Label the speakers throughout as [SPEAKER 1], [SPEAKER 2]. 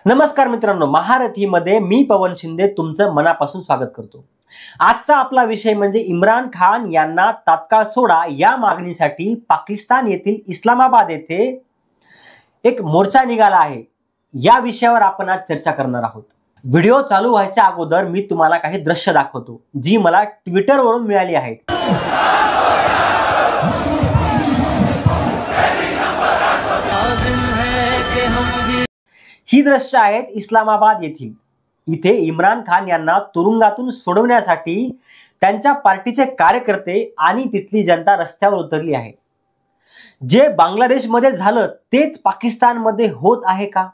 [SPEAKER 1] नमस्कार मित्रांनो, महारथीमध्ये मी पवन शिंदे तुमचं मनापासून स्वागत करतो। आजचा आपला विषय म्हणजे इम्रान खान यांना तात्काळ सोडा या मागणीसाठी पाकिस्तान येथील इस्लामाबाद येथे एक मोर्चा निघाला आहे। या विषयावर आपण आज चर्चा करणार आहोत। व्हिडिओ चालू व्हायच्या अगोदर मी तुम्हाला काही दृश्य दाखवतो जी मला ट्विटरवरून मिळाली आहेत। ही दृश्य आहेत इस्लामाबाद येथील। इथे इम्रान खान यांना तुरुंगातून सोडवण्यासाठी त्यांच्या पार्टीचे कार्यकर्ते आणि तिथली जनता रस्त्यावर उतरली आहे। जे बांगलादेशमध्ये झालं तेच पाकिस्तानमध्ये होत आहे का?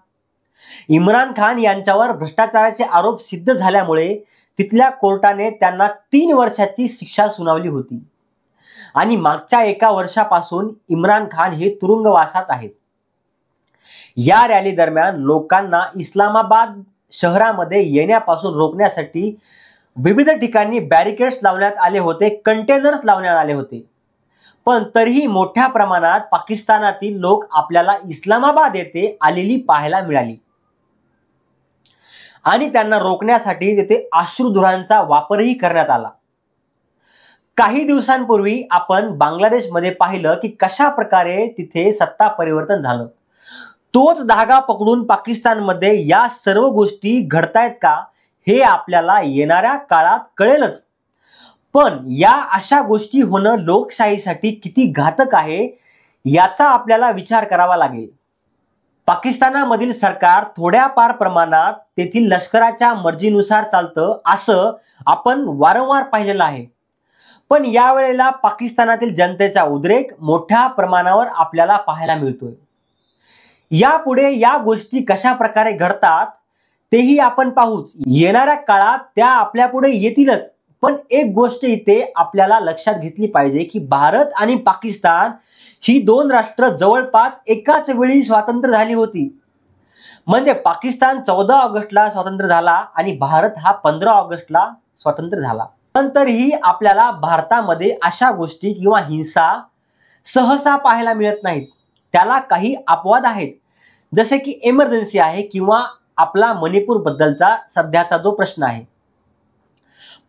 [SPEAKER 1] इम्रान खान यांच्यावर भ्रष्टाचाराचे आरोप सिद्ध झाल्यामुळे तिथल्या कोर्टाने त्यांना 3 वर्षाची शिक्षा सुनावली होती आणि मागच्या 1 वर्षापासून इम्रान खान हे तुरुंगवासात आहेत। या रॅली दरम्यान लोकांना इस्लामाबाद शहरामध्ये येण्यापासून रोखण्यासाठी विविध ठिकाणी बॅरिकेड्स लावण्यात आले होते, कंटेनर्स लावण्यात आले होते, पण तरीही मोठ्या प्रमाणात पाकिस्तानातील लोक आपल्याला इस्लामाबाद येथे आलेली पाहायला मिळाली आणि त्यांना रोखण्यासाठी तिथे अश्रुधुरांचा वापरही करण्यात आला। काही दिवसांपूर्वी आपण बांगलादेशमध्ये पाहिलं की कशा प्रकारे तिथे सत्ता परिवर्तन झालं। तोच धागा पकडून पाकिस्तानमध्ये या सर्व गोष्टी घडतायत का हे आपल्याला येणाऱ्या काळात कळेलच। पण या अशा गोष्टी होणं लोकशाहीसाठी किती घातक आहे याचा आपल्याला विचार करावा लागेल। पाकिस्तानामधील सरकार थोड्याफार प्रमाणात तेथील लष्कराच्या मर्जीनुसार चालतं असं आपण वारंवार पाहिलेलं आहे, पण यावेळेला पाकिस्तानातील जनतेचा उद्रेक मोठ्या प्रमाणावर आपल्याला पाहायला मिळतोय। यापुढे या गोष्टी कशा प्रकारे घडतात तेही आपण पाहूच। येणाऱ्या काळात त्या आपल्या पुढे येतीलच, पण एक गोष्ट इथे आपल्याला लक्षात घेतली पाहिजे की भारत आणि पाकिस्तान ही 2 राष्ट्र जवळपास एकाच वेळी स्वतंत्र झाली होती। म्हणजे पाकिस्तान 14 ऑगस्टला स्वतंत्र झाला आणि भारत हा 15 ऑगस्टला स्वतंत्र झाला। नंतरही आपल्याला भारतामध्ये अशा गोष्टी किंवा हिंसा सहसा पाहायला मिळत नाहीत। त्याला काही अपवाद आहेत, जसे की इमर्जन्सी आहे किंवा आपला मणिपूर बद्दलचा सध्याचा जो प्रश्न आहे।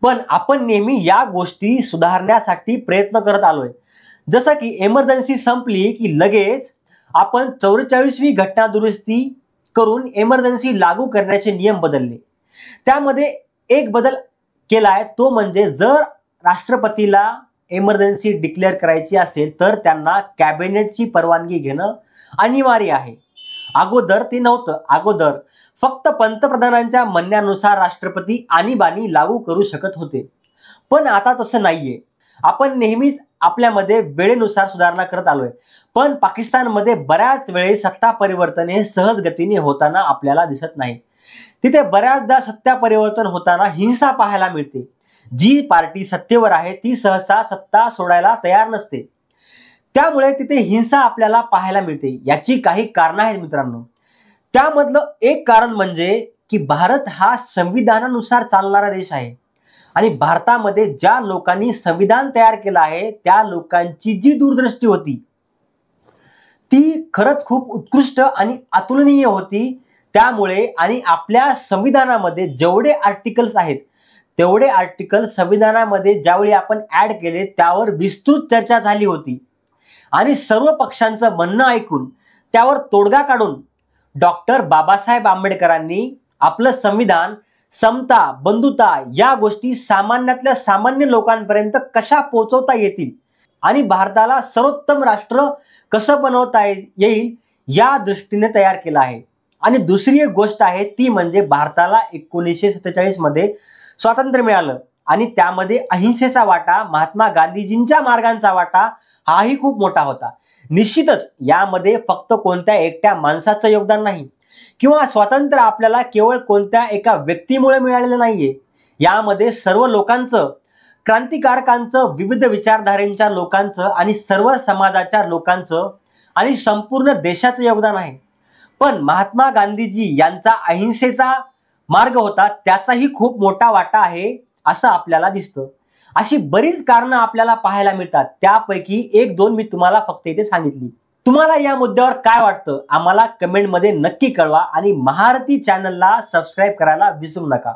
[SPEAKER 1] पण आपण नेहमी या गोष्टी सुधारण्यासाठी प्रयत्न करत आलोय। जसं की इमर्जन्सी संपली की लगेच आपण 44वी घटना दुरुस्ती करून इमर्जन्सी लागू करण्याचे नियम बदलले। त्यामध्ये एक बदल केलाय, तो म्हणजे जर राष्ट्रपतीला इमर्जन्सी डिक्लेअर करायची असेल तर त्यांना कॅबिनेटची परवानगी घेणं अनिवार्य आहे। अगोदर ते नव्हतं। अगोदर फक्त पंतप्रधानांच्या म्हणण्यानुसार राष्ट्रपती आणीबाणी लागू करू शकत होते, पण आता तसं नाहीये। आपण नेहमीच आपल्यामध्ये वेळेनुसार सुधारणा करत आलोय, पण पाकिस्तानमध्ये बऱ्याच वेळेस सत्ता परिवर्तन हे सहज गतीने होताना आपल्याला दिसत नाही। तिथे बऱ्याचदा सत्ता परिवर्तन होताना हिंसा पाहायला मिळते। जी पार्टी सत्तेवर आहे ती सहसा सत्ता सोडायला तयार नसते, त्यामुळे तिथे हिंसा आपल्याला पाहायला मिळते। याची काही कारणं आहेत मित्रांनो। त्यामधलं एक कारण म्हणजे की भारत हा संविधानानुसार चालणारा देश आहे आणि भारतामध्ये ज्या लोकांनी संविधान तयार केलं आहे त्या लोकांची जी दूरदृष्टी होती ती खरंच खूप उत्कृष्ट आणि अतुलनीय होती। त्यामुळे आणि आपल्या संविधानामध्ये जेवढे आर्टिकल्स आहेत तेवढे आर्टिकल संविधानामध्ये ज्यावेळी आपण ऍड केले त्यावर विस्तृत चर्चा झाली होती आणि सर्व पक्षांचं म्हणणं ऐकून त्यावर तोडगा काढून डॉक्टर बाबासाहेब आंबेडकरांनी आपलं संविधान समता, बंधुता या गोष्टी सामान्यातल्या सामान्य लोकांपर्यंत कशा पोहोचवता येतील आणि भारताला सर्वोत्तम राष्ट्र कसं बनवता येईल या दृष्टीने तयार केलं आहे। आणि दुसरी एक गोष्ट आहे ती म्हणजे भारताला 1947 मध्ये स्वातंत्र्य मिळालं आणि त्यामध्ये अहिंसेचा वाटा, महात्मा गांधीजींच्या मार्गांचा वाटा हाही खूप मोठा होता। निश्चितच यामध्ये फक्त कोणत्या एकट्या माणसाचं योगदान नाही किंवा स्वातंत्र्य आपल्याला केवळ कोणत्या एका व्यक्तीमुळे मिळालेलं नाहीये। यामध्ये सर्व लोकांचं, क्रांतिकारकांचं, विविध विचारधारेच्या लोकांचं आणि सर्व समाजाच्या लोकांचं आणि संपूर्ण देशाचं योगदान आहे। पण महात्मा गांधीजी यांचा अहिंसेचा मार्ग होता, त्याचाही खूप मोठा वाटा आहे असं आपल्याला दिसतं। अशी बरीच कारणं आपल्याला पाहायला मिळतात, त्यापैकी 1-2 मी तुम्हाला फक्त इथे सांगितली। तुम्हाला या मुद्द्यावर काय वाटतं आम्हाला कमेंटमध्ये नक्की कळवा आणि महारथी चॅनलला सबस्क्राईब करायला विसरू नका.